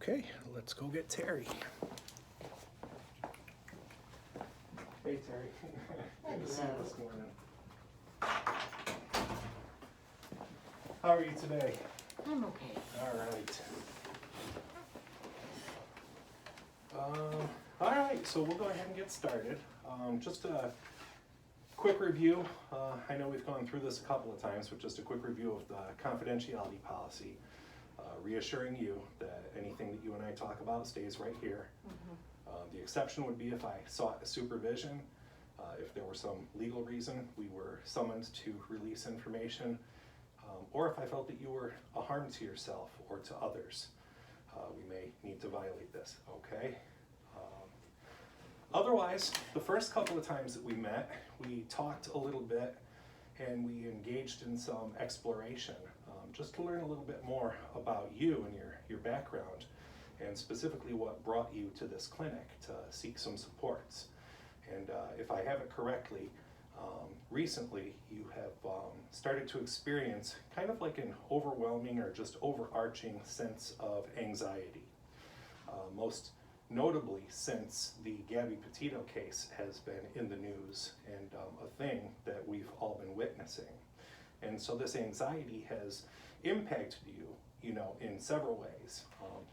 Okay, let's go get Terry. Hey Terry. Good to see you this morning. How are you today? I'm okay. All right, so we'll go ahead and get started. Just a quick review. I know we've gone through this a couple of times, but just a quick review of the confidentiality policy. Reassuring you that anything that you and I talk about stays right here. The exception would be if I sought a supervision, if there were some legal reason we were summoned to release information, or if I felt that you were a harm to yourself or to others. We may need to violate this, okay? Otherwise, the first couple of times that we met, we talked a little bit and we engaged in some exploration, just to learn a little bit more about you and your background, and specifically what brought you to this clinic to seek some supports. And if I have it correctly, recently you have started to experience kind of like an overwhelming or just overarching sense of anxiety. Most notably since the Gabby Petito case has been in the news and a thing that we've all been witnessing. And so this anxiety has impacted you, in several ways,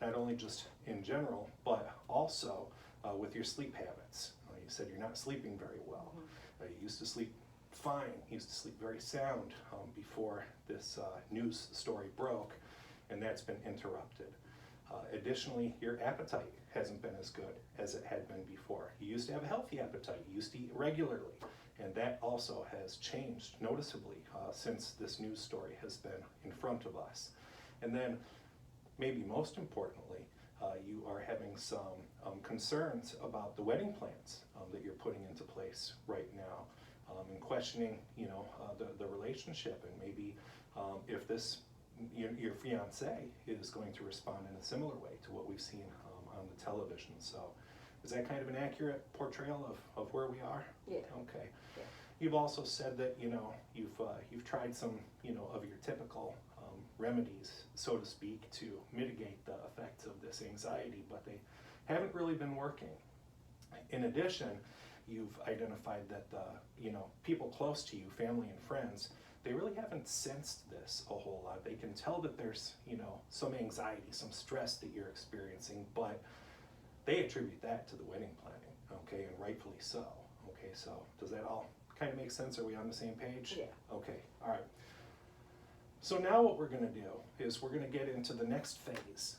not only just in general, but also with your sleep habits. You said you're not sleeping very well. You used to sleep fine, you used to sleep very sound before this news story broke, and that's been interrupted. Additionally, your appetite hasn't been as good as it had been before. You used to have a healthy appetite, you used to eat regularly, and that also has changed noticeably since this news story has been in front of us. And then, maybe most importantly, you are having some concerns about the wedding plans that you're putting into place right now, and questioning, the relationship, and maybe if this your fiance is going to respond in a similar way to what we've seen on the television. So, is that kind of an accurate portrayal of where we are? Yeah. Okay. Yeah. You've also said that you've tried some of your typical remedies, so to speak, to mitigate the effects of this anxiety, but they haven't really been working. In addition, you've identified that people close to you, family and friends, they really haven't sensed this a whole lot. They can tell that there's some anxiety, some stress that you're experiencing, but they attribute that to the wedding planning, okay, and rightfully so. Okay, so does that all kind of make sense? Are we on the same page? Yeah. Okay, all right. So now what we're going to do is we're going to get into the next phase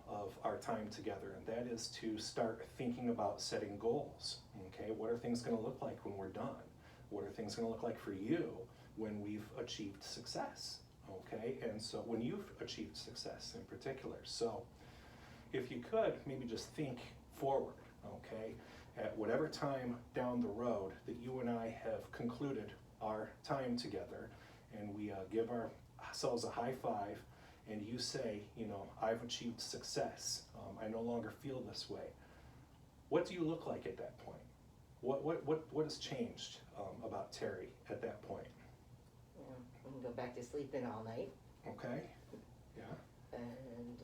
of our time together, and that is to start thinking about setting goals. Okay, what are things going to look like when we're done? What are things going to look like for you when we've achieved success? Okay, and so when you've achieved success in particular. So if you could, maybe just think forward, okay, at whatever time down the road that you and I have concluded our time together, and we give ourselves a high five, and you say, I've achieved success. I no longer feel this way. What do you look like at that point? What has changed about Terry at that point? Yeah, I'm gonna go back to sleeping all night. Okay. Yeah. And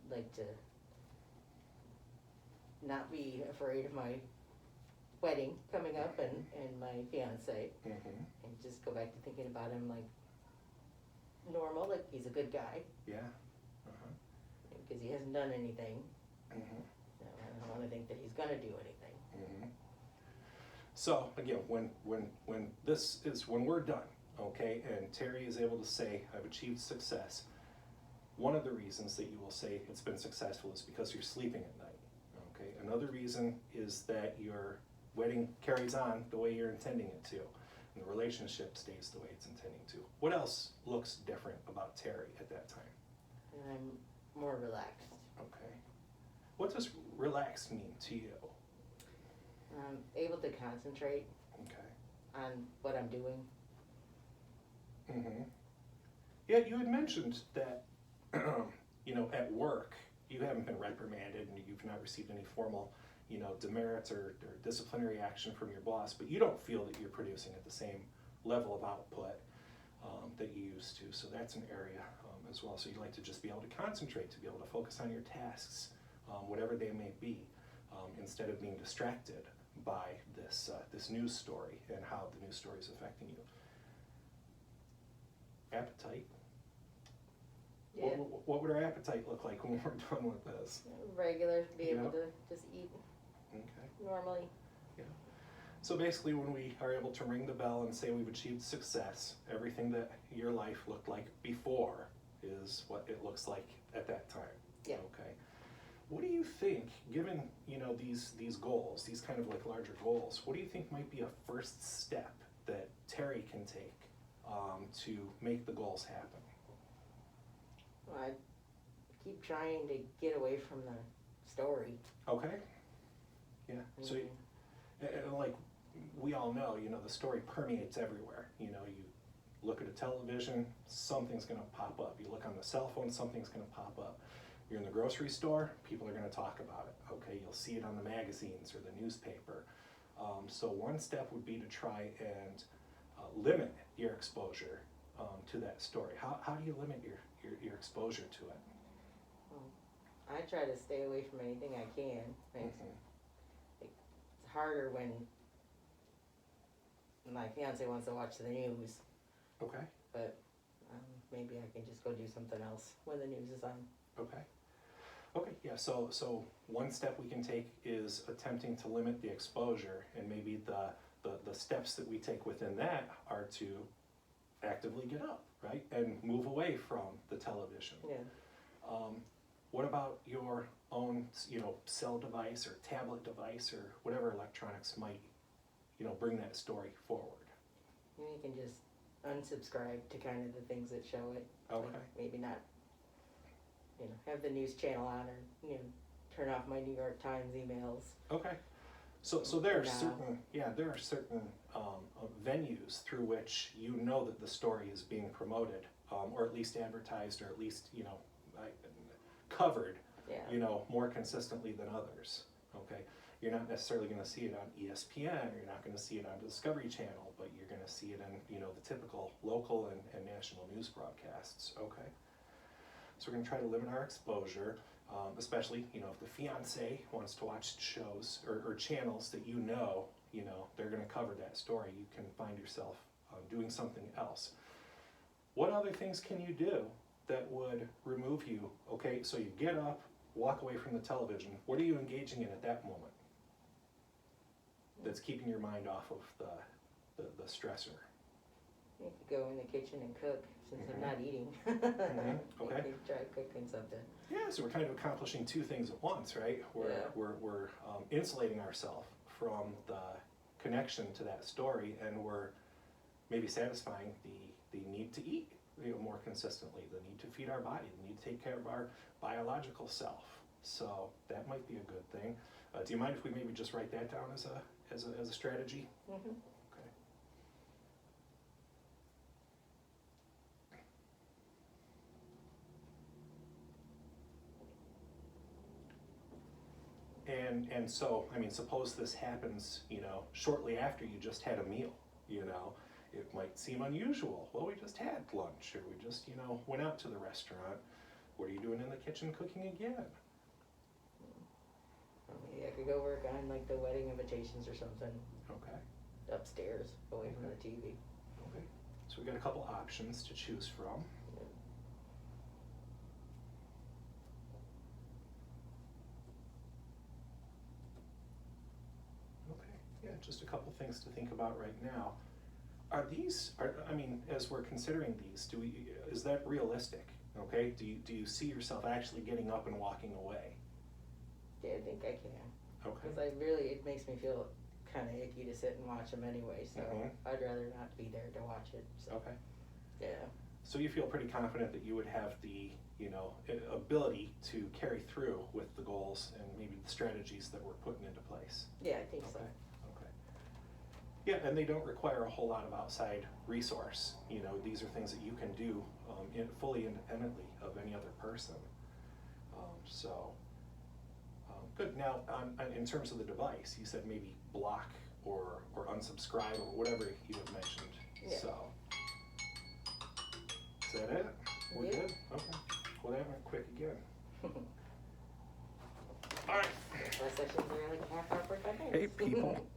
like to not be afraid of my wedding coming up and my fiance, and just go back to thinking about him like normal, like he's a good guy. Yeah. Because he hasn't done anything. Mm-hmm. I don't want to think that he's gonna do anything. Mm-hmm. So again, when we're done, okay, and Terry is able to say, I've achieved success, one of the reasons that you will say it's been successful is because you're sleeping at night. Okay. Another reason is that your wedding carries on the way you're intending it to, and the relationship stays the way it's intending to. What else looks different about Terry at that time? And I'm more relaxed. Okay. What does relaxed mean to you? I'm able to concentrate on what I'm doing. Mm-hmm. Yeah, you had mentioned that, at work, you haven't been reprimanded and you've not received any formal, demerits or disciplinary action from your boss, but you don't feel that you're producing at the same level of output that you used to. So that's an area as well. So you like to just be able to concentrate, to be able to focus on your tasks, whatever they may be, instead of being distracted by this news story and how the news story is affecting you. Appetite. Yeah. What would our appetite look like when we're done with this? Regular, be able Yeah. to just eat Okay. normally. So basically, when we are able to ring the bell and say we've achieved success, everything that your life looked like before is what it looks like at that time. Yeah. Okay. What do you think, given these goals, these kind of like larger goals, what do you think might be a first step that Terry can take to make the goals happen? Well, I keep trying to get away from the story. Okay. Yeah. So, and like we all know, the story permeates everywhere. You look at a television, something's going to pop up. You look on the cell phone, something's going to pop up. You're in the grocery store, people are going to talk about it. Okay, you'll see it on the magazines or the newspaper. So one step would be to try and limit your exposure to that story. How do you limit your exposure to it? I try to stay away from anything I can. It's harder when my fiance wants to watch the news, Okay. but maybe I can just go do something else when the news is on. Okay. Okay, yeah, so one step we can take is attempting to limit the exposure, and maybe the steps that we take within that are to actively get up, right? And move away from the television. Yeah. What about your own, cell device or tablet device or whatever electronics might, bring that story forward? You can just unsubscribe to kind of the things that show it. Okay. Like maybe not, have the news channel on, or, turn off my New York Times emails. Okay. So there are Now. there are certain venues through which that the story is being promoted, or at least advertised, or at least covered, Yeah. More consistently than others. Okay, you're not necessarily going to see it on ESPN, or you're not going to see it on Discovery Channel, but you're going to see it in the typical local and national news broadcasts. Okay, so we're going to try to limit our exposure. Especially, if the fiance wants to watch shows or channels that they're going to cover that story, you can find yourself doing something else. What other things can you do that would remove you? Okay, so you get up, walk away from the television. What are you engaging in at that moment that's keeping your mind off of the stressor? You could go in the kitchen and cook, since I'm not eating. Okay. You could try cooking something. Yeah, so we're kind of accomplishing two things at once, right? We're insulating ourselves from the connection to that story, and we're maybe satisfying the need to eat more consistently, the need to feed our body, the need to take care of our biological self. So that might be a good thing. Do you mind if we maybe just write that down as a strategy? Mm-hmm. Okay. And so, suppose this happens, shortly after you just had a meal, it might seem unusual. Well, we just had lunch, or we just, went out to the restaurant. What are you doing in the kitchen cooking again? Maybe I could go work on like the wedding invitations or something Okay. upstairs, away from the TV. Okay. So we've got a couple options to choose from. Yeah, just a couple things to think about right now. As we're considering these, is that realistic? Okay, do you see yourself actually getting up and walking away? Yeah, I think I can. Okay. Because it makes me feel kind of icky to sit and watch them anyway, so I'd rather not be there to watch it. So. Okay. Yeah. So you feel pretty confident that you would have the, ability to carry through with the goals and maybe the strategies that we're putting into place? Yeah, I think so. Okay. Yeah, and they don't require a whole lot of outside resource. These are things that you can do fully independently of any other person. Good. Now, in terms of the device, you said maybe block or unsubscribe or whatever you had mentioned. Yeah. So, is that it? We're Yeah. good? Okay. Well, that went quick again. All right. Class sessions are like a half hour, 45 minutes. Hey, people.